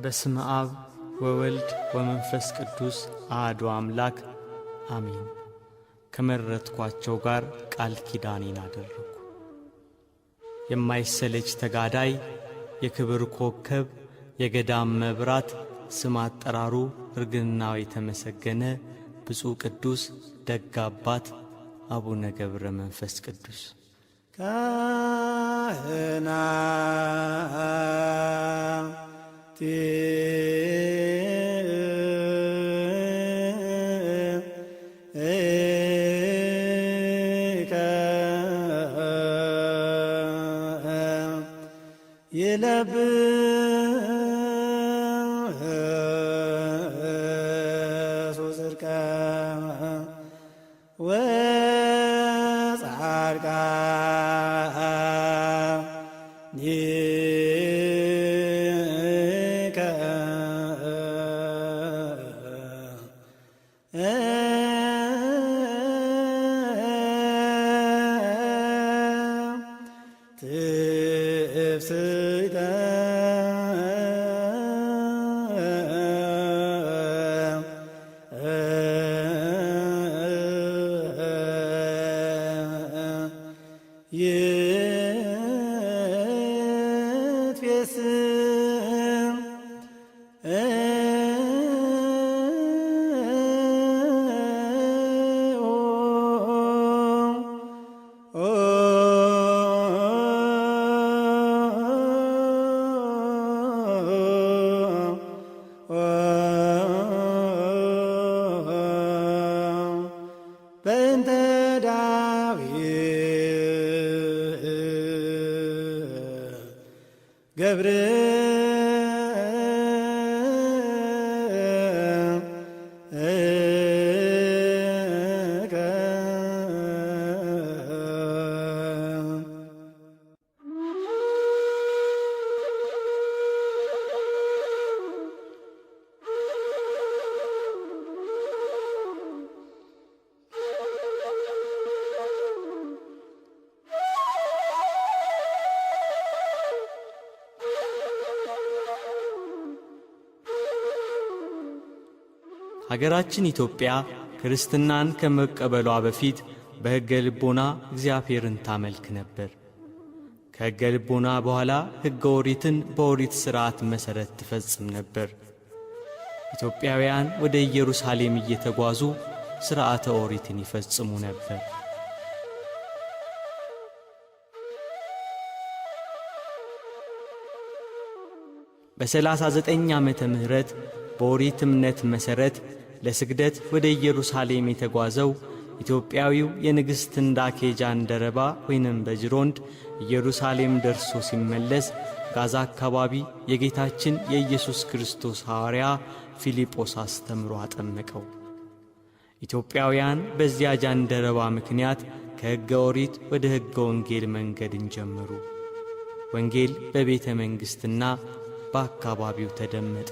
በስመ አብ ወወልድ ወመንፈስ ቅዱስ አሐዱ አምላክ አሜን። ከመረጥኳቸው ጋር ቃል ኪዳኔን አደረግኩ። የማይሰለች ተጋዳይ የክብር ኮከብ የገዳም መብራት ስም አጠራሩ እርግናው የተመሰገነ ብፁዕ ቅዱስ ደግ አባት አቡነ ገብረ መንፈስ ቅዱስ የለብሱ ጽድቀ ወጻድቃኒከ ትፍስሕተ በእንተ ዳዊት ገብርከ ሀገራችን ኢትዮጵያ ክርስትናን ከመቀበሏ በፊት በሕገ ልቦና እግዚአብሔርን ታመልክ ነበር። ከሕገ ልቦና በኋላ ሕገ ኦሪትን በኦሪት ሥርዓት መሠረት ትፈጽም ነበር። ኢትዮጵያውያን ወደ ኢየሩሳሌም እየተጓዙ ሥርዓተ ኦሪትን ይፈጽሙ ነበር። በ39 ዓመተ ምህረት በኦሪት እምነት መሠረት ለስግደት ወደ ኢየሩሳሌም የተጓዘው ኢትዮጵያዊው የንግሥት እንዳኬ ጃንደረባ ወይንም በጅሮንድ ኢየሩሳሌም ደርሶ ሲመለስ ጋዛ አካባቢ የጌታችን የኢየሱስ ክርስቶስ ሐዋርያ ፊልጶስ አስተምሮ አጠመቀው። ኢትዮጵያውያን በዚያ ጃንደረባ ምክንያት ከሕገ ኦሪት ወደ ሕገ ወንጌል መንገድን ጀመሩ። ወንጌል በቤተ መንግሥትና በአካባቢው ተደመጠ።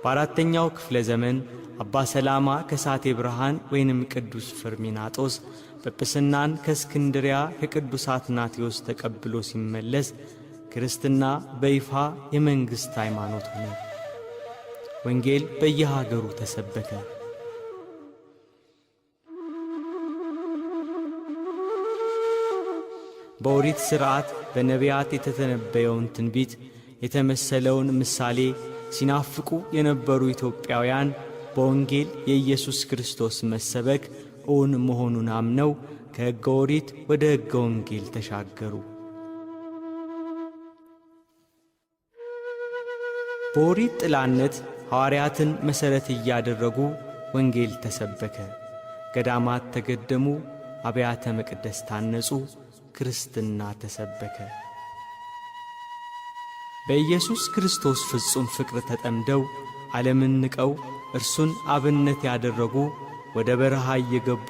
በአራተኛው ክፍለ ዘመን አባ ሰላማ ከሳቴ ብርሃን ወይንም ቅዱስ ፍርሚናጦስ ጵጵስናን ከእስክንድሪያ ከቅዱስ አትናቴዎስ ተቀብሎ ሲመለስ ክርስትና በይፋ የመንግሥት ሃይማኖት ሆነ። ወንጌል በየሀገሩ ተሰበከ። በኦሪት ሥርዓት በነቢያት የተተነበየውን ትንቢት የተመሰለውን ምሳሌ ሲናፍቁ የነበሩ ኢትዮጵያውያን በወንጌል የኢየሱስ ክርስቶስ መሰበክ እውን መሆኑን አምነው ከሕገ ኦሪት ወደ ሕገ ወንጌል ተሻገሩ። በኦሪት ጥላነት ሐዋርያትን መሠረት እያደረጉ ወንጌል ተሰበከ። ገዳማት ተገደሙ፣ አብያተ መቅደስ ታነጹ፣ ክርስትና ተሰበከ። በኢየሱስ ክርስቶስ ፍጹም ፍቅር ተጠምደው ዓለምን ንቀው እርሱን አብነት ያደረጉ ወደ በረሃ እየገቡ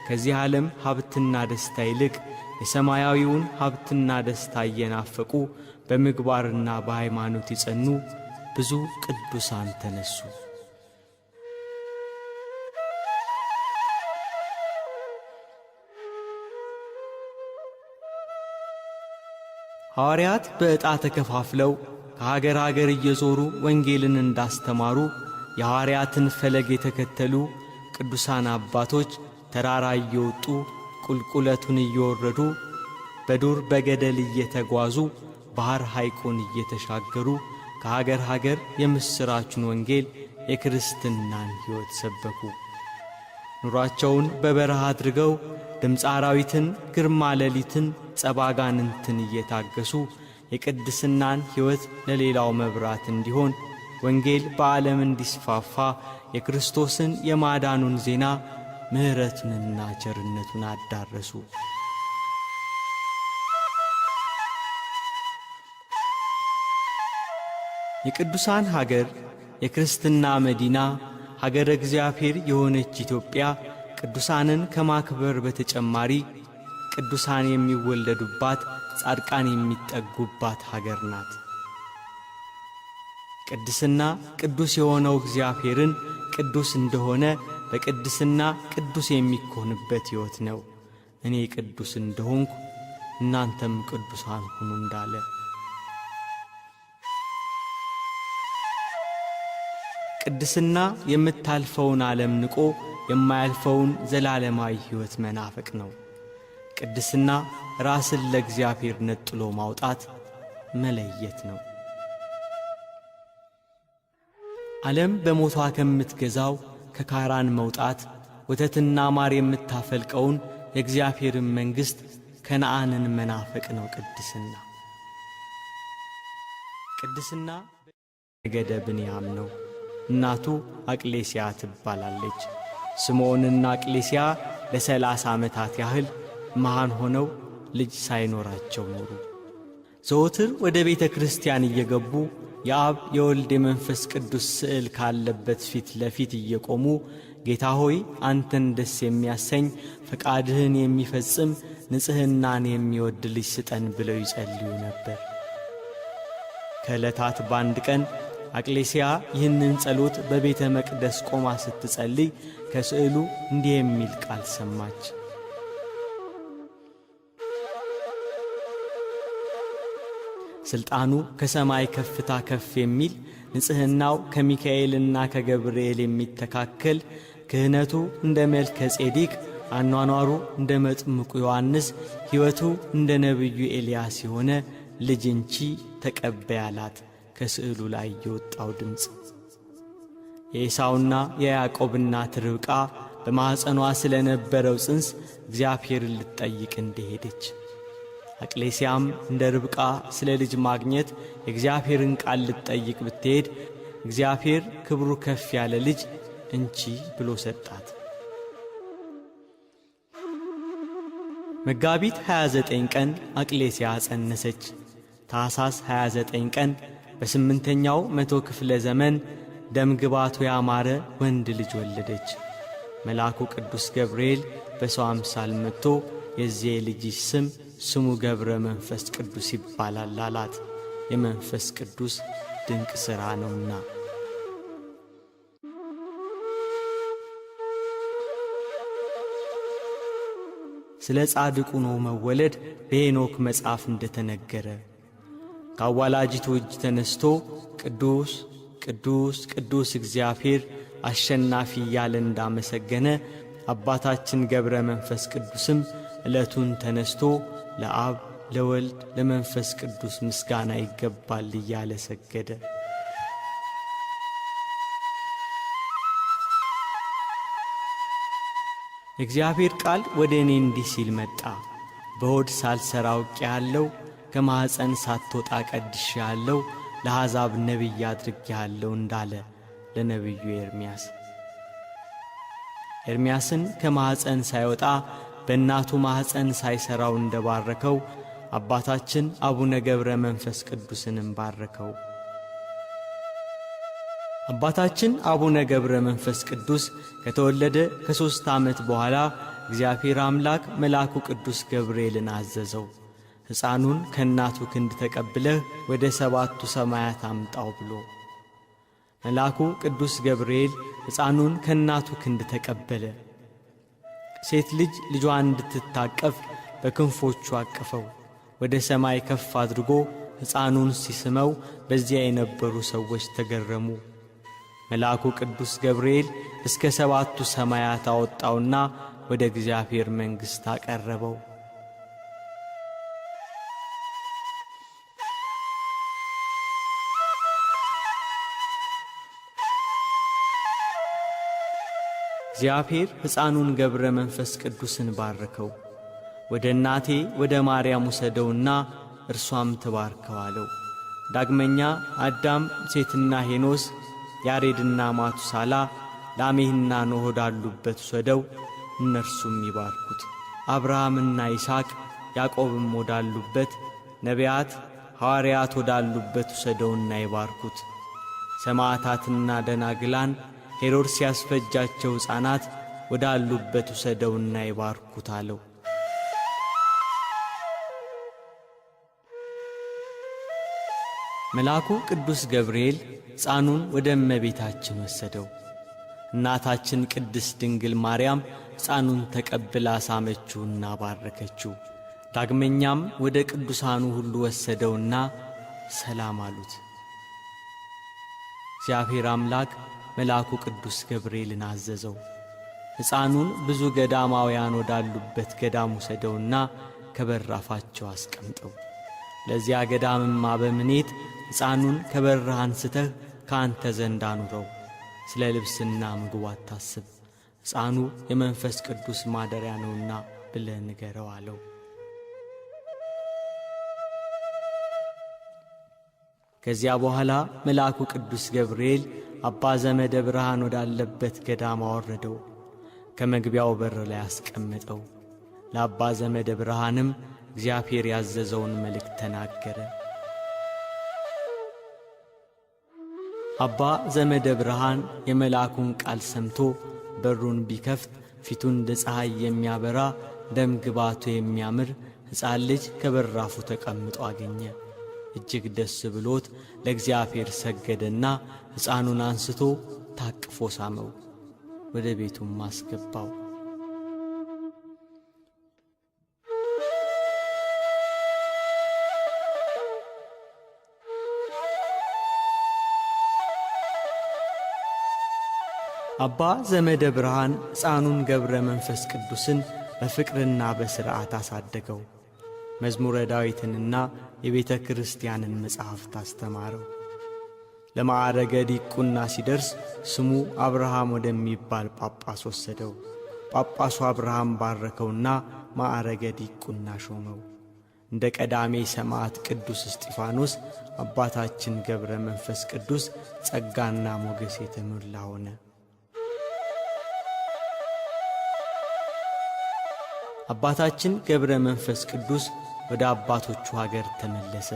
ከዚህ ዓለም ሀብትና ደስታ ይልቅ የሰማያዊውን ሀብትና ደስታ እየናፈቁ በምግባርና በሃይማኖት የጸኑ ብዙ ቅዱሳን ተነሱ። ሐዋርያት በዕጣ ተከፋፍለው ከሀገር ሀገር እየዞሩ ወንጌልን እንዳስተማሩ የሐዋርያትን ፈለግ የተከተሉ ቅዱሳን አባቶች ተራራ እየወጡ ቁልቁለቱን እየወረዱ በዱር በገደል እየተጓዙ ባህር ሐይቁን እየተሻገሩ ከሀገር ሀገር የምሥራቹን ወንጌል የክርስትናን ሕይወት ሰበኩ። ኑሯቸውን በበረሃ አድርገው ድምፀ አራዊትን፣ ግርማ ሌሊትን፣ ጸባጋንንትን እየታገሱ የቅድስናን ሕይወት ለሌላው መብራት እንዲሆን ወንጌል በዓለም እንዲስፋፋ የክርስቶስን የማዳኑን ዜና ምሕረቱንና ቸርነቱን አዳረሱ። የቅዱሳን ሀገር የክርስትና መዲና ሀገረ እግዚአብሔር የሆነች ኢትዮጵያ ቅዱሳንን ከማክበር በተጨማሪ ቅዱሳን የሚወለዱባት፣ ጻድቃን የሚጠጉባት ሀገር ናት። ቅድስና ቅዱስ የሆነው እግዚአብሔርን ቅዱስ እንደሆነ በቅድስና ቅዱስ የሚኮንበት ሕይወት ነው። እኔ ቅዱስ እንደሆንኩ እናንተም ቅዱሳን ሁኑ እንዳለ። ቅድስና የምታልፈውን ዓለም ንቆ የማያልፈውን ዘላለማዊ ሕይወት መናፈቅ ነው። ቅድስና ራስን ለእግዚአብሔር ነጥሎ ማውጣት መለየት ነው። ዓለም በሞቷ ከምትገዛው ከካራን መውጣት ወተትና ማር የምታፈልቀውን የእግዚአብሔርን መንግሥት ከነዓንን መናፈቅ ነው ቅድስና። ቅድስና ነገደ ብንያም ነው። እናቱ አቅሌስያ ትባላለች። ስምዖንና አቅሌስያ ለ30 ዓመታት ያህል መሃን ሆነው ልጅ ሳይኖራቸው ኖሩ። ዘወትር ወደ ቤተ ክርስቲያን እየገቡ የአብ የወልድ የመንፈስ ቅዱስ ስዕል ካለበት ፊት ለፊት እየቆሙ ጌታ ሆይ አንተን ደስ የሚያሰኝ ፈቃድህን የሚፈጽም ንጽሕናን የሚወድ ልጅ ስጠን ብለው ይጸልዩ ነበር። ከዕለታት በአንድ ቀን አቅሌስያ ይህንን ጸሎት በቤተ መቅደስ ቆማ ስትጸልይ ከስዕሉ እንዲህ የሚል ቃል ሰማች። ሥልጣኑ ከሰማይ ከፍታ ከፍ የሚል ንጽሕናው ከሚካኤልና ከገብርኤል የሚተካከል ክህነቱ እንደ መልከ ጼዴቅ አኗኗሩ እንደ መጥምቁ ዮሐንስ ሕይወቱ እንደ ነቢዩ ኤልያስ የሆነ ልጅ እንቺ ተቀበይ አላት። ከስዕሉ ላይ የወጣው ድምፅ የኤሳውና የያዕቆብ እናት ርብቃ በማኅፀኗ ስለ ነበረው ጽንስ እግዚአብሔርን ልትጠይቅ እንደሄደች፣ አቅሌስያም እንደ ርብቃ ስለ ልጅ ማግኘት የእግዚአብሔርን ቃል ልትጠይቅ ብትሄድ እግዚአብሔር ክብሩ ከፍ ያለ ልጅ እንቺ ብሎ ሰጣት። መጋቢት 29 ቀን አቅሌስያ ጸነሰች። ታኅሳስ 29 ቀን በ8ኛው መቶ ክፍለ ዘመን ደም ግባቱ ያማረ ወንድ ልጅ ወለደች። መልአኩ ቅዱስ ገብርኤል በሰው አምሳል መጥቶ የዚህ ልጅሽ ስሙ ገብረ መንፈስ ቅዱስ ይባላል አላት። የመንፈስ ቅዱስ ድንቅ ሥራ ነውና። ስለ ጻድቁ ኖኅ መወለድ በሄኖክ መጽሐፍ እንደተነገረ ከአዋላጅቱ እጅ ተነስቶ ቅዱስ ቅዱስ ቅዱስ እግዚአብሔር አሸናፊ እያለ እንዳመሰገነ አባታችን ገብረ መንፈስ ቅዱስም ዕለቱን ተነስቶ ለአብ ለወልድ ለመንፈስ ቅዱስ ምስጋና ይገባል እያለ ሰገደ። የእግዚአብሔር ቃል ወደ እኔ እንዲህ ሲል መጣ። በሆድ ሳልሰራ አውቄሃለሁ፣ ከማኅፀን ሳትወጣ ቀድሼሃለሁ፣ ለአሕዛብ ነቢይ አድርጌሃለሁ እንዳለ ለነቢዩ ኤርምያስ። ኤርምያስን ከማኅፀን ሳይወጣ በእናቱ ማኅፀን ሳይሠራው እንደባረከው አባታችን አቡነ ገብረ መንፈስ ቅዱስንም ባረከው። አባታችን አቡነ ገብረ መንፈስ ቅዱስ ከተወለደ ከ3 ዓመት በኋላ እግዚአብሔር አምላክ መልአኩ ቅዱስ ገብርኤልን አዘዘው። ሕፃኑን ከእናቱ ክንድ ተቀብለህ ወደ 7ቱ ሰማያት አምጣው ብሎ። መልአኩ ቅዱስ ገብርኤል ሕፃኑን ከእናቱ ክንድ ተቀበለ። ሴት ልጅ ልጇን እንድትታቀፍ በክንፎቹ አቀፈው። ወደ ሰማይ ከፍ አድርጎ ሕፃኑን ሲስመው በዚያ የነበሩ ሰዎች ተገረሙ። መልአኩ ቅዱስ ገብርኤል እስከ 7ቱ ሰማያት አወጣውና ወደ እግዚአብሔር መንግሥት አቀረበው። እግዚአብሔር ሕፃኑን ገብረ መንፈስ ቅዱስን ባረከው። ወደ እናቴ ወደ ማርያም ውሰደውና እርሷም ትባርከው አለው። ዳግመኛ አዳም፣ ሴትና ሄኖስ፣ ያሬድና ማቱሳላ፣ ላሜህና ኖህ ወዳሉበት ውሰደው፣ እነርሱም ይባርኩት። አብርሃምና ይስሐቅ፣ ያዕቆብም ወዳሉበት፣ ነቢያት፣ ሐዋርያት ወዳሉበት ውሰደውና ይባርኩት። ሰማዕታትና ደናግላን፣ ሄሮድስ ያስፈጃቸው ሕፃናት ወዳሉበት ውሰደውና ይባርኩት አለው። መልአኩ ቅዱስ ገብርኤል ሕፃኑን ወደ እመቤታችን ወሰደው። እናታችን ቅድስት ድንግል ማርያም ሕፃኑን ተቀብላ ሳመችውና ባረከችው። ዳግመኛም ወደ ቅዱሳኑ ሁሉ ወሰደውና ሰላም አሉት። እግዚአብሔር አምላክ መልአኩ ቅዱስ ገብርኤልን አዘዘው። ሕፃኑን ብዙ ገዳማውያን ወዳሉበት ገዳም ውሰደውና ከበራፋቸው አስቀምጠው። ለዚያ ገዳምም አበምኔት ሕፃኑን ከበረህ አንስተህ ከአንተ ዘንድ አኑረው፣ ስለ ልብስና ምግቡ አታስብ፣ ሕፃኑ የመንፈስ ቅዱስ ማደሪያ ነውና ብለህ ንገረው አለው። ከዚያ በኋላ መልአኩ ቅዱስ ገብርኤል አባ ዘመደ ብርሃን ወዳለበት ገዳም አወረደው፣ ከመግቢያው በር ላይ አስቀመጠው። ለአባ ዘመደ ብርሃንም እግዚአብሔር ያዘዘውን መልእክት ተናገረ። አባ ዘመደ ብርሃን የመልአኩን ቃል ሰምቶ በሩን ቢከፍት ፊቱ እንደ ፀሐይ የሚያበራ ደም ግባቱ የሚያምር ሕፃን ልጅ ከበራፉ ተቀምጦ አገኘ። እጅግ ደስ ብሎት ለእግዚአብሔር ሰገደና ሕፃኑን አንስቶ ታቅፎ ሳመው፣ ወደ ቤቱም አስገባው። አባ ዘመደ ብርሃን ሕፃኑን ገብረ መንፈስ ቅዱስን በፍቅርና በሥርዓት አሳደገው። መዝሙረ ዳዊትንና የቤተ ክርስቲያንን መጻሕፍት አስተማረው። ለማዕረገ ዲቁና ሲደርስ ስሙ አብርሃም ወደሚባል ጳጳስ ወሰደው። ጳጳሱ አብርሃም ባረከውና ማዕረገ ዲቁና ሾመው። እንደ ቀዳሜ ሰማዕት ቅዱስ እስጢፋኖስ አባታችን ገብረ መንፈስ ቅዱስ ጸጋና ሞገስ የተሞላ ሆነ። አባታችን ገብረ መንፈስ ቅዱስ ወደ አባቶቹ ሀገር ተመለሰ።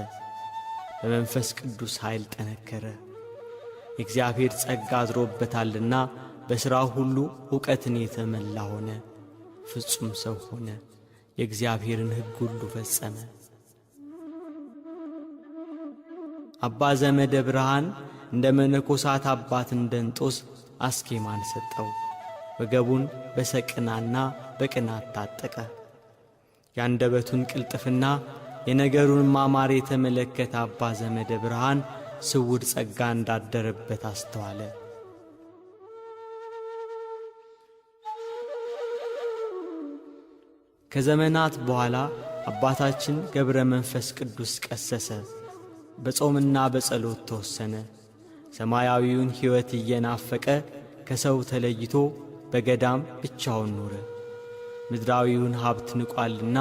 በመንፈስ ቅዱስ ኃይል ጠነከረ። የእግዚአብሔር ጸጋ አድሮበታልና በሥራው ሁሉ ዕውቀትን የተመላ ሆነ። ፍጹም ሰው ሆነ። የእግዚአብሔርን ሕግ ሁሉ ፈጸመ። አባ ዘመደ ብርሃን እንደ መነኮሳት አባት እንጦንስ አስኬማን ሰጠው። ወገቡን በሰቅናና በቅናት ታጠቀ። የአንደበቱን ቅልጥፍና የነገሩን ማማር የተመለከተ አባ ዘመደ ብርሃን ስውር ጸጋ እንዳደረበት አስተዋለ። ከዘመናት በኋላ አባታችን ገብረ መንፈስ ቅዱስ ቀሰሰ። በጾምና በጸሎት ተወሰነ። ሰማያዊውን ሕይወት እየናፈቀ ከሰው ተለይቶ በገዳም ብቻውን ኖረ። ምድራዊውን ሀብት ንቋልና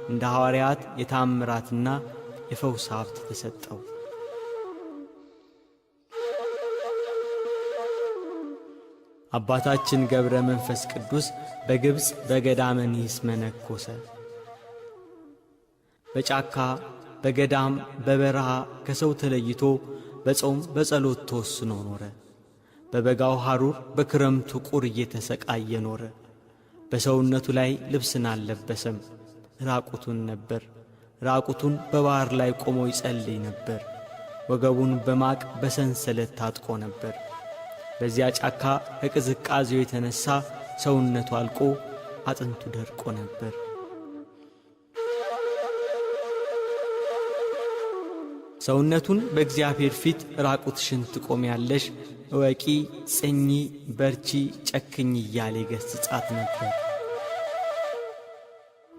እንደ ሐዋርያት የታምራትና የፈውስ ሀብት ተሰጠው። አባታችን ገብረ መንፈስ ቅዱስ በግብፅ በገዳመ ኒስ መነኮሰ። በጫካ በገዳም በበረሃ ከሰው ተለይቶ በጾም በጸሎት ተወስኖ ኖረ። በበጋው ሐሩር በክረምቱ ቁር እየተሰቃየ ኖረ። በሰውነቱ ላይ ልብስን አልለበሰም፣ ራቁቱን ነበር። ራቁቱን በባሕር ላይ ቆሞ ይጸልይ ነበር። ወገቡን በማቅ በሰንሰለት ታጥቆ ነበር። በዚያ ጫካ ከቅዝቃዜው የተነሣ ሰውነቱ አልቆ አጥንቱ ደርቆ ነበር። ሰውነቱን በእግዚአብሔር ፊት ራቁትሽን ትቆሚያለሽ፣ እወቂ፣ ጽኚ፣ በርቺ፣ ጨክኝ እያለ ይገሥጻት ነበር።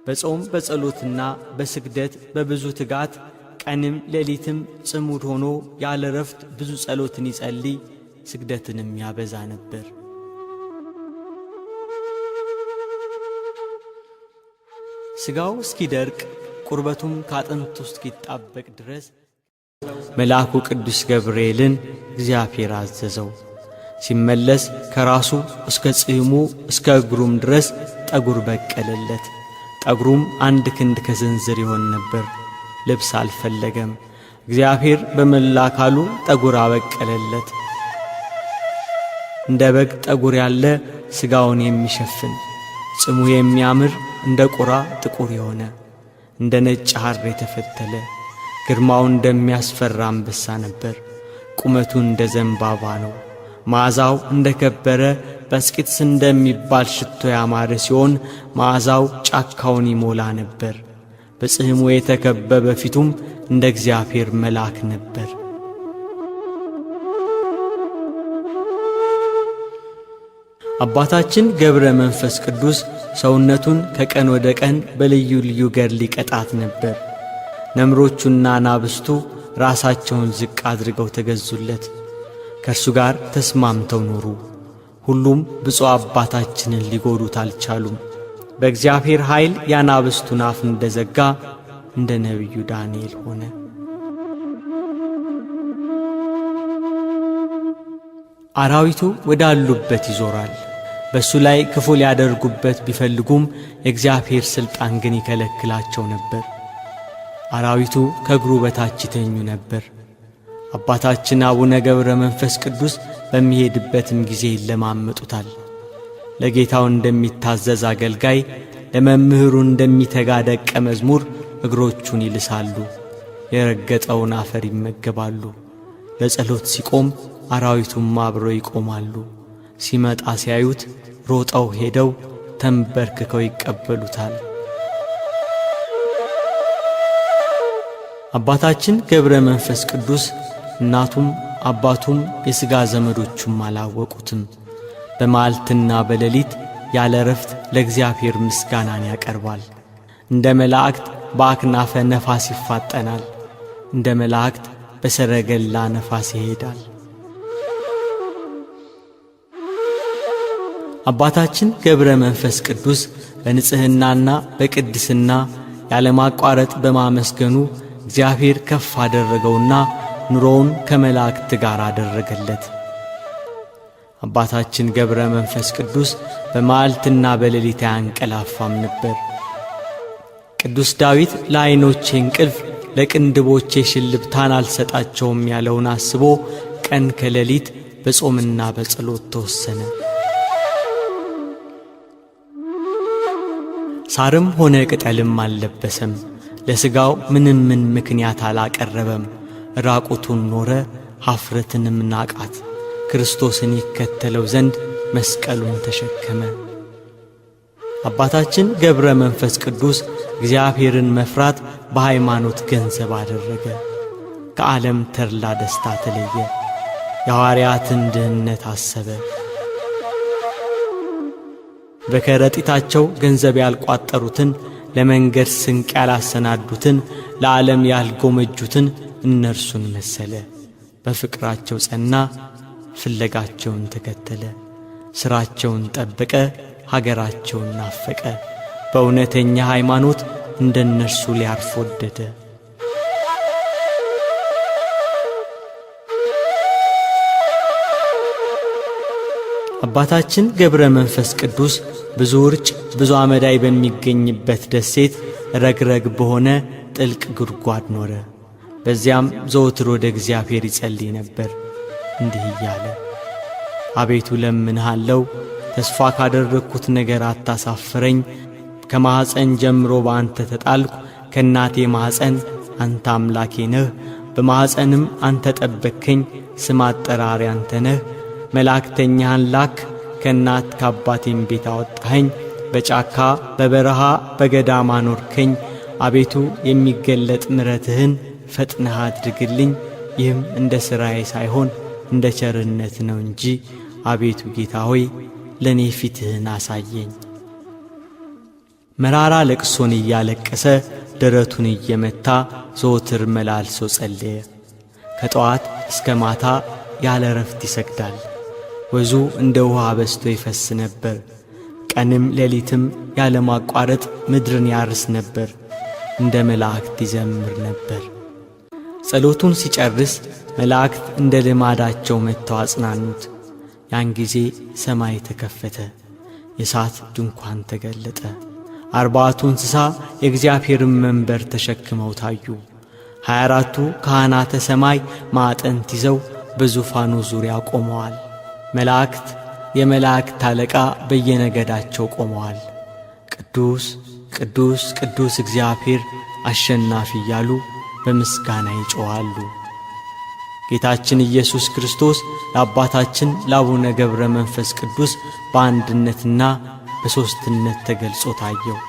በጾም በጸሎትና በስግደት በብዙ ትጋት ቀንም ሌሊትም ጽሙድ ሆኖ ያለ ረፍት ብዙ ጸሎትን ይጸልይ፣ ስግደትንም ያበዛ ነበር። ሥጋው እስኪደርቅ ቁርበቱም ካጥንቱ እስኪጣበቅ ድረስ መልአኩ ቅዱስ ገብርኤልን እግዚአብሔር አዘዘው። ሲመለስ ከራሱ እስከ ጽሕሙ እስከ እግሩም ድረስ ጠጉር በቀለለት። ጠጉሩም 1 ክንድ ከስንዝር ይሆን ነበር። ልብስ አልፈለገም። እግዚአብሔር በመላ አካሉ ጠጉር አበቀለለት። እንደ በግ ጠጉር ያለ ሥጋውን የሚሸፍን ጽሙ የሚያምር እንደ ቁራ ጥቁር የሆነ እንደ ነጭ ሐር የተፈተለ ግርማው እንደሚያስፈራ አንበሳ ነበር። ቁመቱ እንደ ዘንባባ ነው። መዓዛው እንደ ከበረ በስቂጥስ እንደሚባል ሽቶ ያማረ ሲሆን መዓዛው ጫካውን ይሞላ ነበር። በጽሕሙ የተከበበ ፊቱም እንደ እግዚአብሔር መልአክ ነበር። አባታችን ገብረ መንፈስ ቅዱስ ሰውነቱን ከቀን ወደ ቀን በልዩ ልዩ ገድል ይቀጣት ነበር። ነምሮቹና ናብስቱ ራሳቸውን ዝቅ አድርገው ተገዙለት፣ ከእርሱ ጋር ተስማምተው ኖሩ። ሁሉም ብፁዕ አባታችንን ሊጎዱት አልቻሉም። በእግዚአብሔር ኃይል ያናብስቱን አፍ እንደዘጋ እንደ ነቢዩ ዳንኤል ሆነ። አራዊቱ ወዳሉበት ይዞራል። በእሱ ላይ ክፉ ሊያደርጉበት ቢፈልጉም የእግዚአብሔር ሥልጣን ግን ይከለክላቸው ነበር። አራዊቱ ከእግሩ በታች ይተኙ ነበር። አባታችን አቡነ ገብረ መንፈስ ቅዱስ በሚሄድበትም ጊዜ ይለማመጡታል። ለጌታው እንደሚታዘዝ አገልጋይ፣ ለመምህሩ እንደሚተጋ ደቀ መዝሙር እግሮቹን ይልሳሉ፣ የረገጠውን አፈር ይመገባሉ። ለጸሎት ሲቆም አራዊቱም አብረው ይቆማሉ። ሲመጣ ሲያዩት ሮጠው ሄደው ተንበርክከው ይቀበሉታል። አባታችን ገብረ መንፈስ ቅዱስ እናቱም አባቱም የሥጋ ዘመዶቹም አላወቁትም። በመዓልትና በሌሊት ያለ ረፍት ለእግዚአብሔር ምስጋናን ያቀርባል። እንደ መላእክት በአክናፈ ነፋስ ይፋጠናል፣ እንደ መላእክት በሰረገላ ነፋስ ይሄዳል። አባታችን ገብረ መንፈስ ቅዱስ በንጽሕናና በቅድስና ያለማቋረጥ በማመስገኑ እግዚአብሔር ከፍ አደረገውና ኑሮውን ከመላእክት ጋር አደረገለት። አባታችን ገብረ መንፈስ ቅዱስ በመዓልትና በሌሊት አያንቀላፋም ነበር። ቅዱስ ዳዊት ለዓይኖቼ እንቅልፍ ለቅንድቦቼ ሽልብታን አልሰጣቸውም ያለውን አስቦ ቀን ከሌሊት በጾምና በጸሎት ተወሰነ። ሳርም ሆነ ቅጠልም አልለበሰም። ለሥጋው ምንም ምክንያት አላቀረበም። ራቁቱን ኖረ፣ ኀፍረትንም ናቃት። ክርስቶስን ይከተለው ዘንድ መስቀሉን ተሸከመ። አባታችን ገብረ መንፈስ ቅዱስ እግዚአብሔርን መፍራት በሃይማኖት ገንዘብ አደረገ። ከዓለም ተድላ ደስታ ተለየ። የሐዋርያትን ድህነት አሰበ። በከረጢታቸው ገንዘብ ያልቋጠሩትን፣ ለመንገድ ስንቅ ያላሰናዱትን፣ ለዓለም ያልጎመጁትን እነርሱን መሰለ። በፍቅራቸው ጸና፣ ፍለጋቸውን ተከተለ። ሥራቸውን ጠበቀ፣ ሀገራቸውን ናፈቀ። በእውነተኛ ሃይማኖት እንደ እነርሱ ሊያርፍ ወደደ። አባታችን ገብረ መንፈስ ቅዱስ ብዙ ውርጭ ብዙ አመዳይ በሚገኝበት ደሴት ረግረግ በሆነ ጥልቅ ጉድጓድ ኖረ። በዚያም ዘወትር ወደ እግዚአብሔር ይጸልይ ነበር እንዲህ እያለ፣ አቤቱ ለምንሃለው፣ ተስፋ ካደረግኩት ነገር አታሳፍረኝ። ከማኅፀን ጀምሮ በአንተ ተጣልኩ። ከእናቴ ማኅፀን አንተ አምላኬ ነህ። በማኅፀንም አንተ ጠበቅከኝ። ስም አጠራሪ አንተ ነህ። መላእክተኛህን ላክ። ከእናት ከአባቴም ቤት አወጣኸኝ። በጫካ በበረሃ በገዳም አኖርከኝ። አቤቱ የሚገለጥ ምሕረትህን ፈጥነህ አድርግልኝ። ይህም እንደ ሥራዬ ሳይሆን እንደ ቸርነት ነው እንጂ። አቤቱ ጌታ ሆይ ለእኔ ፊትህን አሳየኝ። መራራ ለቅሶን እያለቀሰ ደረቱን እየመታ ዘወትር መላልሶ ጸለየ። ከጠዋት እስከ ማታ ያለ ረፍት ይሰግዳል። ወዙ እንደ ውሃ በስቶ ይፈስ ነበር። ቀንም ሌሊትም ያለ ማቋረጥ ምድርን ያርስ ነበር። እንደ መላእክት ይዘምር ነበር። ጸሎቱን ሲጨርስ መላእክት እንደ ልማዳቸው መጥተው አጽናኑት። ያን ጊዜ ሰማይ ተከፈተ፣ የእሳት ድንኳን ተገለጠ። 40ቱ እንስሳ የእግዚአብሔርን መንበር ተሸክመው ታዩ። 24ቱ ካህናተ ሰማይ ማዕጠንት ይዘው በዙፋኑ ዙሪያ ቆመዋል። መላእክት የመላእክት አለቃ በየነገዳቸው ቆመዋል። ቅዱስ ቅዱስ ቅዱስ እግዚአብሔር አሸናፊ እያሉ በምስጋና ይጮኻሉ። ጌታችን ኢየሱስ ክርስቶስ ለአባታችን ለአቡነ ገብረ መንፈስ ቅዱስ በአንድነትና በሦስትነት ተገልጾ ታየው።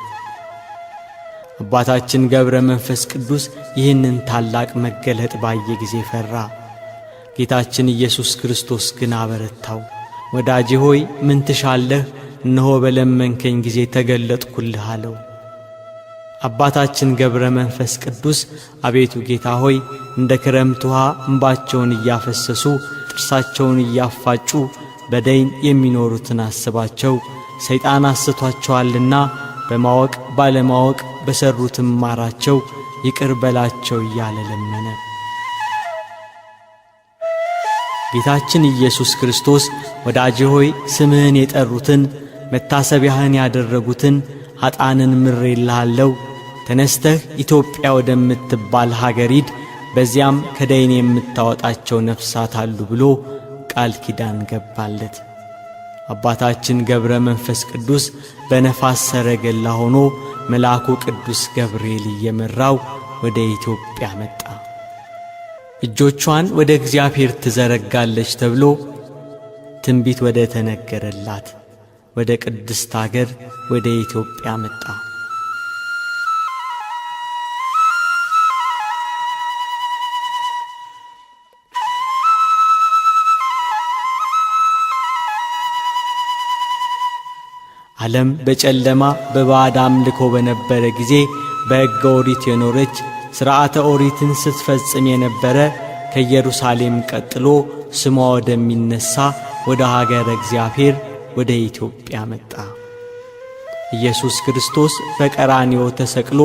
አባታችን ገብረ መንፈስ ቅዱስ ይህንን ታላቅ መገለጥ ባየ ጊዜ ፈራ። ጌታችን ኢየሱስ ክርስቶስ ግን አበረታው። ወዳጄ ሆይ ምን ትሻለህ? እነሆ በለመንከኝ ጊዜ ተገለጥኩልህ አለው። አባታችን ገብረ መንፈስ ቅዱስ አቤቱ ጌታ ሆይ እንደ ክረምት ውሃ እንባቸውን እያፈሰሱ ጥርሳቸውን እያፋጩ በደይን የሚኖሩትን አስባቸው። ሰይጣን አስቷቸዋልና በማወቅ ባለማወቅ በሰሩትም ማራቸው፣ ይቅር በላቸው እያለ ለመነ። ጌታችን ኢየሱስ ክርስቶስ ወዳጄ ሆይ ስምህን የጠሩትን መታሰቢያህን ያደረጉትን ኃጥአንን ምሬልሃለሁ። ተነስተህ ኢትዮጵያ ወደምትባል ሀገር ሂድ፣ በዚያም ከደይን የምታወጣቸው ነፍሳት አሉ ብሎ ቃል ኪዳን ገባለት። አባታችን ገብረ መንፈስ ቅዱስ በነፋስ ሰረገላ ሆኖ መልአኩ ቅዱስ ገብርኤል እየመራው ወደ ኢትዮጵያ መጣ። እጆቿን ወደ እግዚአብሔር ትዘረጋለች ተብሎ ትንቢት ወደ ተነገረላት ወደ ቅድስት አገር ወደ ኢትዮጵያ መጣ። ዓለም በጨለማ በባዕድ አምልኮ በነበረ ጊዜ በሕገ ኦሪት የኖረች ሥርዓተ ኦሪትን ስትፈጽም የነበረ ከኢየሩሳሌም ቀጥሎ ስሟ ወደሚነሣ ወደ ሀገረ እግዚአብሔር ወደ ኢትዮጵያ መጣ። ኢየሱስ ክርስቶስ በቀራንዮ ተሰቅሎ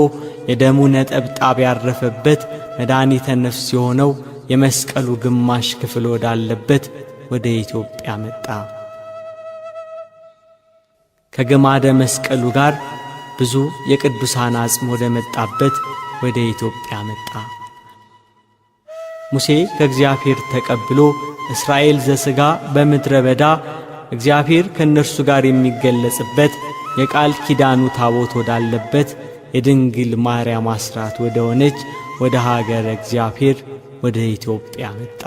የደሙ ነጠብጣብ ያረፈበት መድኃኒተ ነፍስ የሆነው የመስቀሉ ግማሽ ክፍል ወዳለበት ወደ ኢትዮጵያ መጣ። ከግማደ መስቀሉ ጋር ብዙ የቅዱሳን አጽም ወደ መጣበት ወደ ኢትዮጵያ መጣ። ሙሴ ከእግዚአብሔር ተቀብሎ እስራኤል ዘሥጋ በምድረ በዳ እግዚአብሔር ከእነርሱ ጋር የሚገለጽበት የቃል ኪዳኑ ታቦት ወዳለበት የድንግል ማርያም አስራት ወደ ሆነች ወደ ሀገረ እግዚአብሔር ወደ ኢትዮጵያ መጣ።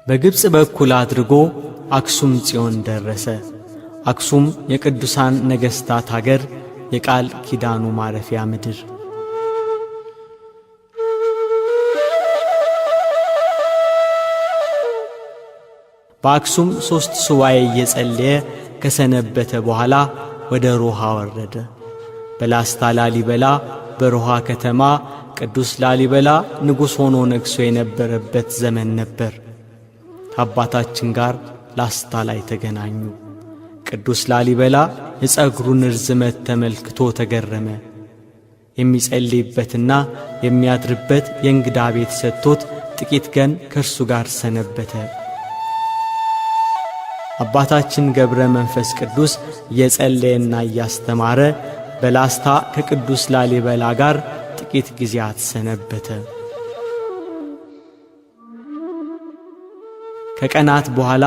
በግብፅ በኩል አድርጎ አክሱም ጽዮን ደረሰ። አክሱም የቅዱሳን ነገሥታት አገር፣ የቃል ኪዳኑ ማረፊያ ምድር። በአክሱም 3 ሱባዔ እየጸለየ ከሰነበተ በኋላ ወደ ሮሃ ወረደ። በላስታ ላሊበላ በሮሃ ከተማ ቅዱስ ላሊበላ ንጉሥ ሆኖ ነግሶ የነበረበት ዘመን ነበር። ከአባታችን ጋር ላስታ ላይ ተገናኙ። ቅዱስ ላሊበላ የጸጉሩን ርዝመት ተመልክቶ ተገረመ። የሚጸልይበትና የሚያድርበት የእንግዳ ቤት ሰጥቶት ጥቂት ቀን ከእርሱ ጋር ሰነበተ። አባታችን ገብረ መንፈስ ቅዱስ እየጸለየና እያስተማረ በላስታ ከቅዱስ ላሊበላ ጋር ጥቂት ጊዜያት ሰነበተ። ከቀናት በኋላ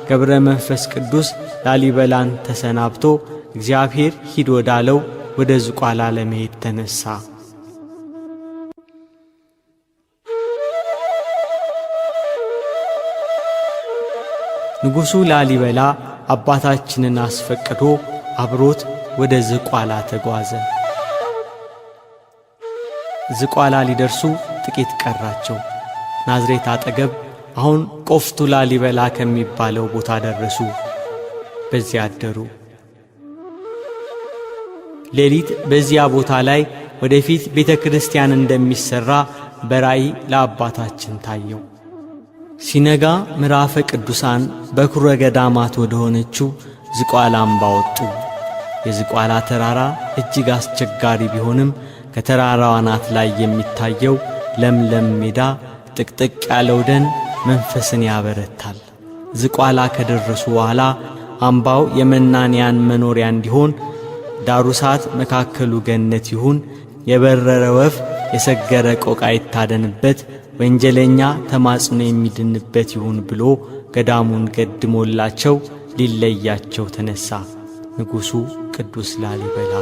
ገብረ መንፈስ ቅዱስ ላሊበላን ተሰናብቶ እግዚአብሔር ሂድ ወዳለው ወደ ዝቋላ ለመሄድ ተነሳ። ንጉሡ ላሊበላ አባታችንን አስፈቅዶ አብሮት ወደ ዝቋላ ተጓዘ። ዝቋላ ሊደርሱ ጥቂት ቀራቸው። ናዝሬት አጠገብ አሁን ቆፍቱ ላሊበላ ከሚባለው ቦታ ደረሱ። በዚያ አደሩ። ሌሊት በዚያ ቦታ ላይ ወደፊት ቤተ ክርስቲያን እንደሚሠራ በራእይ ለአባታችን ታየው። ሲነጋ ምዕራፈ ቅዱሳን በኩረ ገዳማት ወደ ሆነችው ዝቋላ አምባ ወጡ። የዝቋላ ተራራ እጅግ አስቸጋሪ ቢሆንም ከተራራው አናት ላይ የሚታየው ለምለም ሜዳ፣ ጥቅጥቅ ያለው ደን መንፈስን ያበረታል። ዝቋላ ከደረሱ በኋላ አምባው የመናንያን መኖሪያ እንዲሆን ዳሩ እሳት መካከሉ ገነት ይሁን፣ የበረረ ወፍ የሰገረ ቆቃ ይታደንበት፣ ወንጀለኛ ተማጽኖ የሚድንበት ይሁን ብሎ ገዳሙን ገድሞላቸው ሊለያቸው ተነሳ ንጉሡ ቅዱስ ላሊበላ።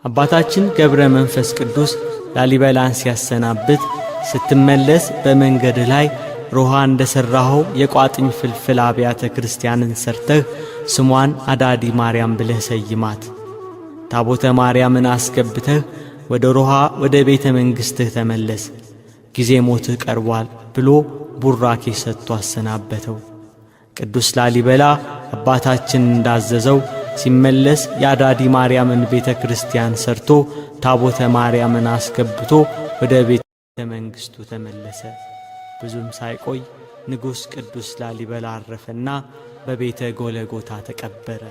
አባታችን ገብረ መንፈስ ቅዱስ ላሊበላን ሲያሰናብት ስትመለስ በመንገድ ላይ ሮሃ እንደ ሠራኸው የቋጥኝ ፍልፍል አብያተ ክርስቲያንን ሰርተህ ስሟን አዳዲ ማርያም ብለህ ሰይማት፣ ታቦተ ማርያምን አስገብተህ ወደ ሮሃ ወደ ቤተ መንግሥትህ ተመለስ፣ ጊዜ ሞትህ ቀርቧል ብሎ ቡራኬ ሰጥቶ አሰናበተው። ቅዱስ ላሊበላ አባታችን እንዳዘዘው ሲመለስ የአዳዲ ማርያምን ቤተ ክርስቲያን ሰርቶ ታቦተ ማርያምን አስገብቶ ወደ ቤተ መንግሥቱ ተመለሰ። ብዙም ሳይቆይ ንጉሥ ቅዱስ ላሊበላ አረፈና በቤተ ጎለጎታ ተቀበረ።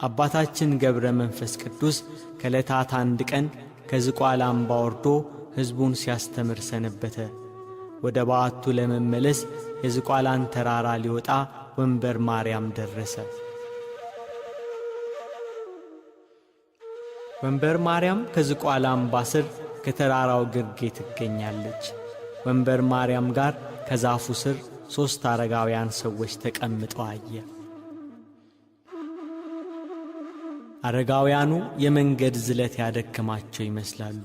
አባታችን ገብረ መንፈስ ቅዱስ ከዕለታት አንድ ቀን ከዝቋላ አምባ ወርዶ ሕዝቡን ሲያስተምር ሰነበተ። ወደ በዓቱ ለመመለስ የዝቋላን ተራራ ሊወጣ ወንበር ማርያም ደረሰ። ወንበር ማርያም ከዝቋላ አምባ ስር ከተራራው ግርጌ ትገኛለች። ወንበር ማርያም ጋር ከዛፉ ስር 3 አረጋውያን ሰዎች ተቀምጠው አየ። አረጋውያኑ የመንገድ ዝለት ያደከማቸው ይመስላሉ።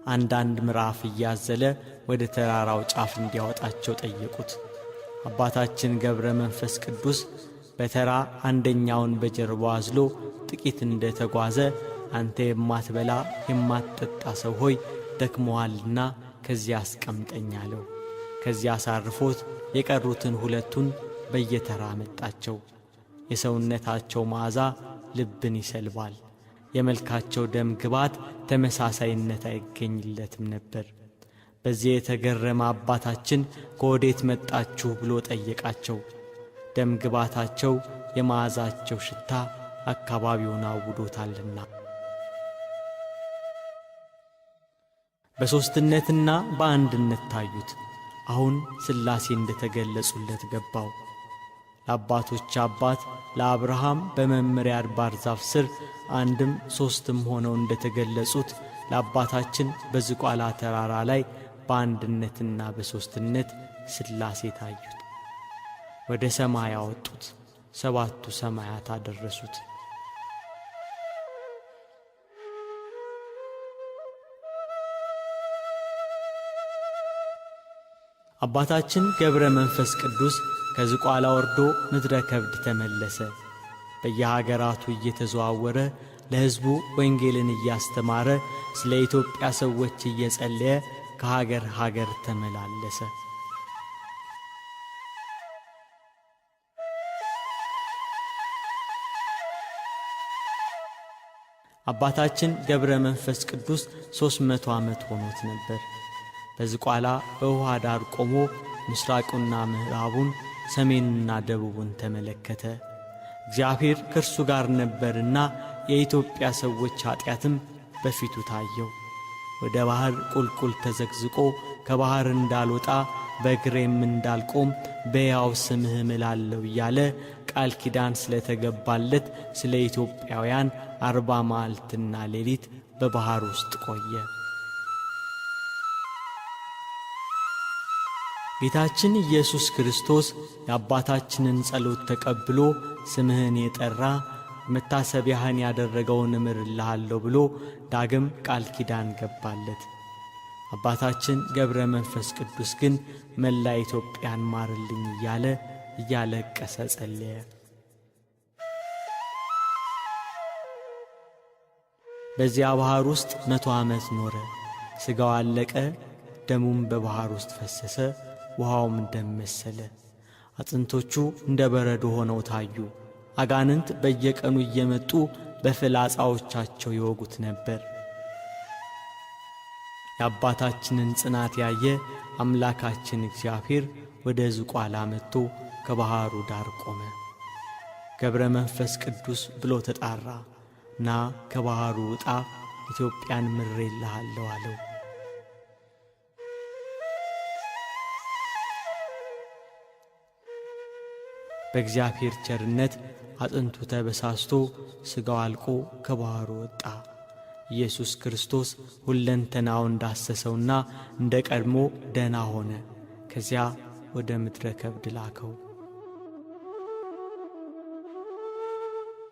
አንዳንድ ምዕራፍ እያዘለ ወደ ተራራው ጫፍ እንዲያወጣቸው ጠየቁት። አባታችን ገብረ መንፈስ ቅዱስ በተራ አንደኛውን በጀርባው አዝሎ ጥቂት እንደ ተጓዘ አንተ የማትበላ የማትጠጣ ሰው ሆይ ደክሞሃልና ከዚያ አስቀምጠኝ አለው። ከዚያ አሳርፎት የቀሩትን 2ቱን በየተራ መጣቸው። የሰውነታቸው መዓዛ ልብን ይሰልባል። የመልካቸው ደም ግባት ተመሳሳይነት አይገኝለትም ነበር። በዚህ የተገረመ አባታችን ከወዴት መጣችሁ ብሎ ጠየቃቸው። ደም ግባታቸው የመዓዛቸው ሽታ አካባቢውን አውዶታልና። በሦስትነትና በአንድነት ታዩት። አሁን ሥላሴ እንደተገለጹለት ገባው። ለአባቶች አባት ለአብርሃም በመምሪያ አድባር ዛፍ ስር 1ም 3ም ሆነው እንደተገለጹት ለአባታችን በዝቋላ ተራራ ላይ በአንድነትና በሦስትነት ሥላሴ ታዩት። ወደ ሰማይ አወጡት፣ 7ቱ ሰማያት አደረሱት። አባታችን ገብረ መንፈስ ቅዱስ ከዝቋላ ወርዶ ምድረ ከብድ ተመለሰ። በየሀገራቱ እየተዘዋወረ ለሕዝቡ ወንጌልን እያስተማረ ስለ ኢትዮጵያ ሰዎች እየጸለየ ከሀገር ሀገር ተመላለሰ። አባታችን ገብረ መንፈስ ቅዱስ 300 ዓመት ሆኖት ነበር። በዝቋላ በውሃ ዳር ቆሞ ምስራቁና ምዕራቡን ሰሜንና ደቡቡን ተመለከተ። እግዚአብሔር ከእርሱ ጋር ነበርና የኢትዮጵያ ሰዎች ኀጢአትም በፊቱ ታየው። ወደ ባሕር ቁልቁል ተዘግዝቆ ከባሕር እንዳልወጣ በእግሬም እንዳልቆም በሕያው ስምህ እምላለሁ እያለ ቃል ኪዳን ስለተገባለት ስለ ኢትዮጵያውያን 40 መዓልትና ሌሊት በባሕር ውስጥ ቆየ። ጌታችን ኢየሱስ ክርስቶስ የአባታችንን ጸሎት ተቀብሎ ስምህን የጠራ መታሰቢያህን ያደረገውን እምርልሃለሁ ብሎ ዳግም ቃል ኪዳን ገባለት። አባታችን ገብረ መንፈስ ቅዱስ ግን መላ ኢትዮጵያን ማርልኝ እያለ እያለቀሰ ጸለየ። በዚያ ባሕር ውስጥ 100 ዓመት ኖረ። ሥጋው አለቀ፣ ደሙም በባሕር ውስጥ ፈሰሰ፣ ውሃውም ደም መሰለ። አጥንቶቹ እንደ በረዶ ሆነው ታዩ። አጋንንት በየቀኑ እየመጡ በፍላጻዎቻቸው ይወጉት ነበር። የአባታችንን ጽናት ያየ አምላካችን እግዚአብሔር ወደ ዝቋላ መጥቶ ከባሕሩ ዳር ቆመ። ገብረ መንፈስ ቅዱስ ብሎ ተጣራ። ና ከባሕሩ ውጣ፣ ኢትዮጵያን ምሬልሃለሁ አለው። በእግዚአብሔር ቸርነት አጥንቱ ተበሳስቶ ሥጋው አልቆ ከባሕሩ ወጣ። ኢየሱስ ክርስቶስ ሁለንተናው እንዳሰሰውና እንደ ቀድሞ ደህና ሆነ። ከዚያ ወደ ምድረ ከብድ ላከው።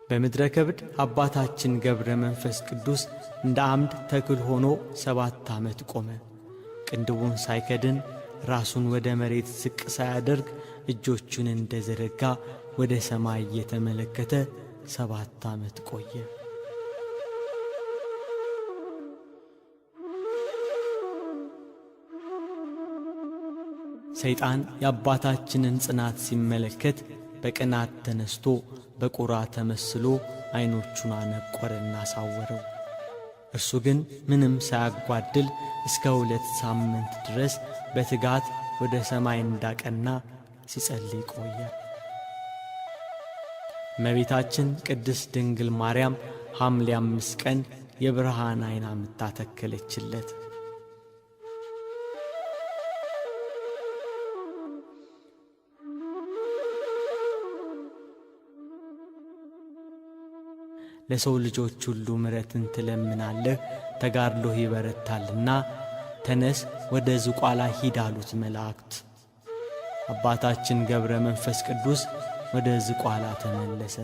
በምድረ ከብድ አባታችን ገብረ መንፈስ ቅዱስ እንደ አምድ ተክል ሆኖ 7 ዓመት ቆመ። ቅንድቡን ሳይከድን ራሱን ወደ መሬት ዝቅ ሳያደርግ እጆቹን እንደ ዘረጋ ወደ ሰማይ እየተመለከተ 7 ዓመት ቆየ። ሰይጣን የአባታችንን ጽናት ሲመለከት በቅናት ተነስቶ በቁራ ተመስሎ ዐይኖቹን አነቈረና አሳወረው። እርሱ ግን ምንም ሳያጓድል እስከ 2 ሳምንት ድረስ በትጋት ወደ ሰማይ እንዳቀና ሲጸልይ ቆየ። እመቤታችን ቅድስት ድንግል ማርያም ሐምሌ 5 ቀን የብርሃን ዓይን አምጥታ ተከለችለት። ለሰው ልጆች ሁሉ ምሕረትን ትለምናለህ፣ ተጋድሎህ ይበረታልና ተነስ፣ ወደ ዝቋላ ሂድ አሉት መላእክት። አባታችን ገብረ መንፈስ ቅዱስ ወደ ዝቋላ ተመለሰ።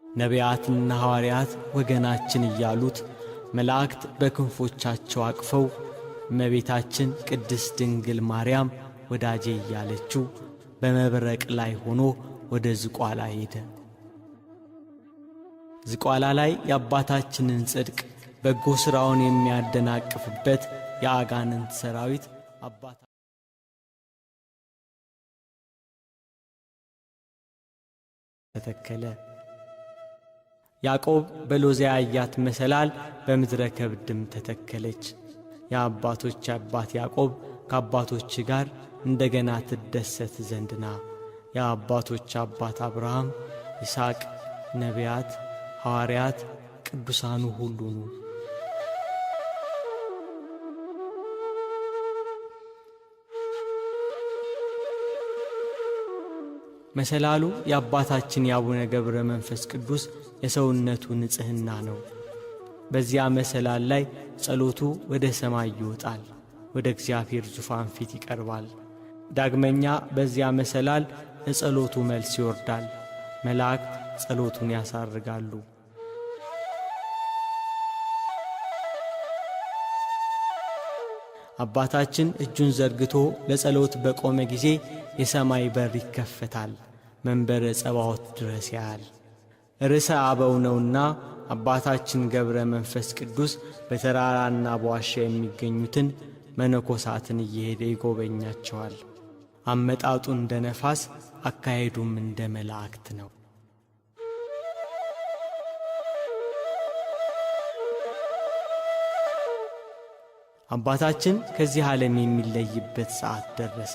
ነቢያትና ሐዋርያት ወገናችን እያሉት መላእክት በክንፎቻቸው አቅፈው እመቤታችን ቅድስት ድንግል ማርያም ወዳጄ እያለችው በመብረቅ ላይ ሆኖ ወደ ዝቋላ ሄደ። ዝቋላ ላይ የአባታችንን ጽድቅ በጎ ሥራውን የሚያደናቅፍበት የአጋንንት ሰራዊት አባታ ተተከለ። ያዕቆብ በሎዚያ ያያት መሰላል በምድረ ከብድም ተተከለች። የአባቶች አባት ያዕቆብ ከአባቶች ጋር እንደገና ትደሰት ዘንድና የአባቶች አባት አብርሃም፣ ይስሐቅ፣ ነቢያት፣ ሐዋርያት፣ ቅዱሳኑ ሁሉ ኑ። መሰላሉ የአባታችን የአቡነ ገብረ መንፈስ ቅዱስ የሰውነቱ ንጽሕና ነው። በዚያ መሰላል ላይ ጸሎቱ ወደ ሰማይ ይወጣል፣ ወደ እግዚአብሔር ዙፋን ፊት ይቀርባል። ዳግመኛ በዚያ መሰላል ለጸሎቱ መልስ ይወርዳል። መላእክት ጸሎቱን ያሳርጋሉ። አባታችን እጁን ዘርግቶ ለጸሎት በቆመ ጊዜ የሰማይ በር ይከፈታል፣ መንበረ ጸባዖት ድረስ ያያል። ርዕሰ አበው ነውና አባታችን ገብረ መንፈስ ቅዱስ በተራራና በዋሻ የሚገኙትን መነኮሳትን እየሄደ ይጎበኛቸዋል። አመጣጡ እንደ ነፋስ፣ አካሄዱም እንደ መላእክት ነው። አባታችን ከዚህ ዓለም የሚለይበት ሰዓት ደረሰ።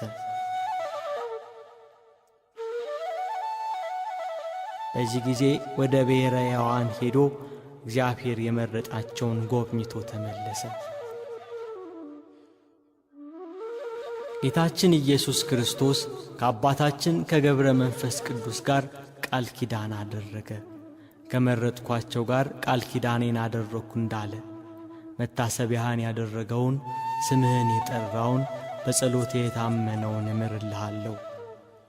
በዚህ ጊዜ ወደ ብሔረ ሕያዋን ሄዶ እግዚአብሔር የመረጣቸውን ጎብኝቶ ተመለሰ። ጌታችን ኢየሱስ ክርስቶስ ከአባታችን ከገብረ መንፈስ ቅዱስ ጋር ቃል ኪዳን አደረገ። ከመረጥኳቸው ጋር ቃል ኪዳኔን አደረግኩ እንዳለ መታሰቢያህን ያደረገውን ስምህን የጠራውን በጸሎቴ የታመነውን እምርልሃለሁ።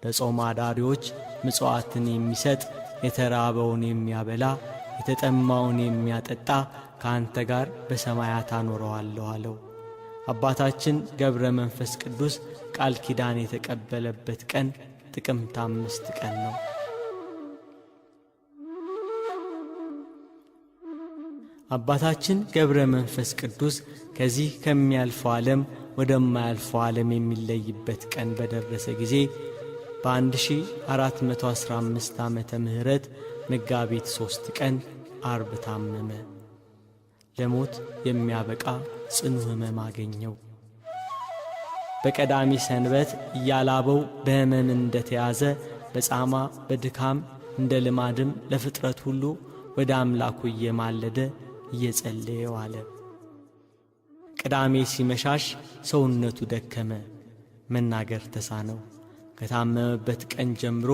ለጾም አዳሪዎች ምጽዋትን የሚሰጥ የተራበውን የሚያበላ የተጠማውን የሚያጠጣ ከአንተ ጋር በሰማያት አኖረዋለሁ አለው። አባታችን ገብረ መንፈስ ቅዱስ ቃል ኪዳን የተቀበለበት ቀን ጥቅምት 5 ቀን ነው። አባታችን ገብረ መንፈስ ቅዱስ ከዚህ ከሚያልፈው ዓለም ወደማያልፈው ዓለም የሚለይበት ቀን በደረሰ ጊዜ በ1415 ዓመተ ምህረት መጋቢት 3 ቀን አርብ ታመመ። ለሞት የሚያበቃ ጽኑ ሕመም አገኘው። በቀዳሚ ሰንበት እያላበው በሕመም እንደተያዘ በጻማ በድካም እንደ ልማድም ለፍጥረት ሁሉ ወደ አምላኩ እየማለደ እየጸለየ ዋለ። ቅዳሜ ሲመሻሽ ሰውነቱ ደከመ፣ መናገር ተሳነው። ከታመመበት ቀን ጀምሮ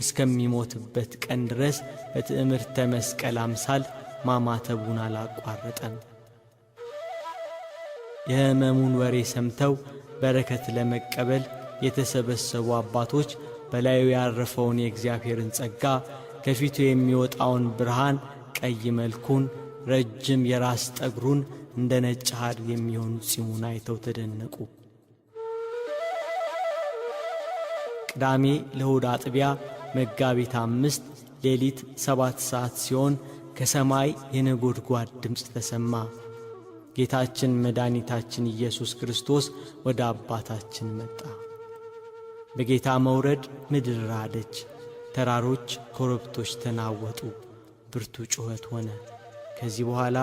እስከሚሞትበት ቀን ድረስ በትዕምርተ መስቀል አምሳል ማማተቡን አላቋረጠም። የሕመሙን ወሬ ሰምተው በረከት ለመቀበል የተሰበሰቡ አባቶች በላዩ ያረፈውን የእግዚአብሔርን ጸጋ፣ ከፊቱ የሚወጣውን ብርሃን፣ ቀይ መልኩን፣ ረጅም የራስ ጠጉሩን፣ እንደ ነጭ ሐር የሚሆን ጺሙን አይተው ተደነቁ። ቅዳሜ ለእሑድ አጥቢያ መጋቢት 5 ሌሊት 7 ሰዓት ሲሆን ከሰማይ የነጎድጓድ ድምፅ ተሰማ። ጌታችን መድኃኒታችን ኢየሱስ ክርስቶስ ወደ አባታችን መጣ። በጌታ መውረድ ምድር ራደች፣ ተራሮች ኮረብቶች ተናወጡ፣ ብርቱ ጩኸት ሆነ። ከዚህ በኋላ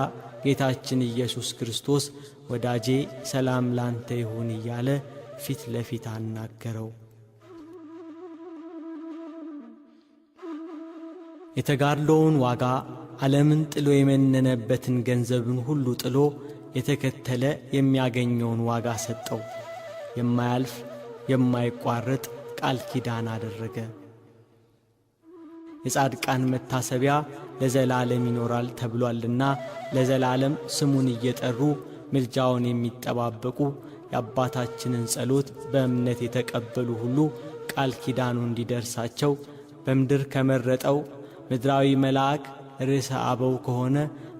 ጌታችን ኢየሱስ ክርስቶስ ወዳጄ ሰላም ላንተ ይሁን እያለ ፊት ለፊት አናገረው። የተጋድሎውን ዋጋ ዓለምን ጥሎ የመነነበትን ገንዘብን ሁሉ ጥሎ የተከተለ የሚያገኘውን ዋጋ ሰጠው። የማያልፍ የማይቋረጥ ቃል ኪዳን አደረገ። የጻድቃን መታሰቢያ ለዘላለም ይኖራል ተብሏልና ለዘላለም ስሙን እየጠሩ ምልጃውን የሚጠባበቁ የአባታችንን ጸሎት በእምነት የተቀበሉ ሁሉ ቃል ኪዳኑ እንዲደርሳቸው በምድር ከመረጠው ምድራዊ መልአክ ርዕሰ አበው ከሆነ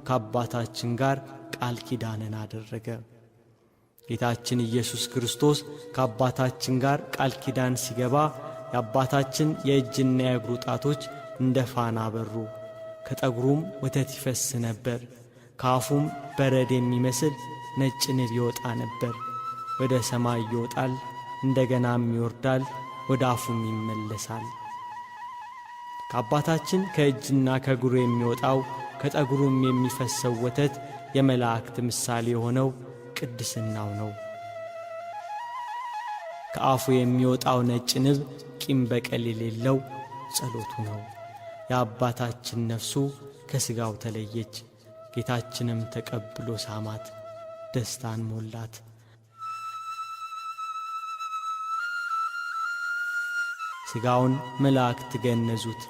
ከአባታችን ጋር ቃል ኪዳንን አደረገ። ጌታችን ኢየሱስ ክርስቶስ ከአባታችን ጋር ቃል ኪዳን ሲገባ የአባታችን የእጅና የእግሩ ጣቶች እንደ ፋና በሩ፣ ከጠጉሩም ወተት ይፈስ ነበር፣ ከአፉም በረድ የሚመስል ነጭ ንብ ይወጣ ነበር። ወደ ሰማይ ይወጣል፣ እንደገናም ይወርዳል፣ ወደ አፉም ይመለሳል። ከአባታችን ከእጅና ከእግሩ የሚወጣው ከጠጉሩም የሚፈሰው ወተት የመላእክት ምሳሌ የሆነው ቅድስናው ነው። ከአፉ የሚወጣው ነጭ ንብ ቂም በቀል የሌለው ጸሎቱ ነው። የአባታችን ነፍሱ ከሥጋው ተለየች። ጌታችንም ተቀብሎ ሳማት፣ ደስታን ሞላት። ሥጋውን መላእክት ገነዙት።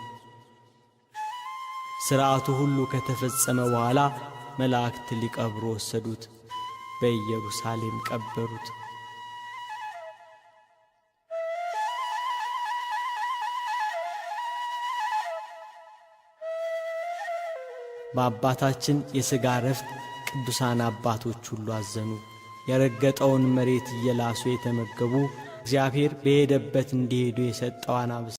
ሥርዓቱ ሁሉ ከተፈጸመ በኋላ መላእክት ሊቀብሩ ወሰዱት፣ በኢየሩሳሌም ቀበሩት። በአባታችን የሥጋ ረፍት ቅዱሳን አባቶች ሁሉ አዘኑ። የረገጠውን መሬት እየላሱ የተመገቡ እግዚአብሔር በሄደበት እንዲሄዱ የሰጠው አናብስት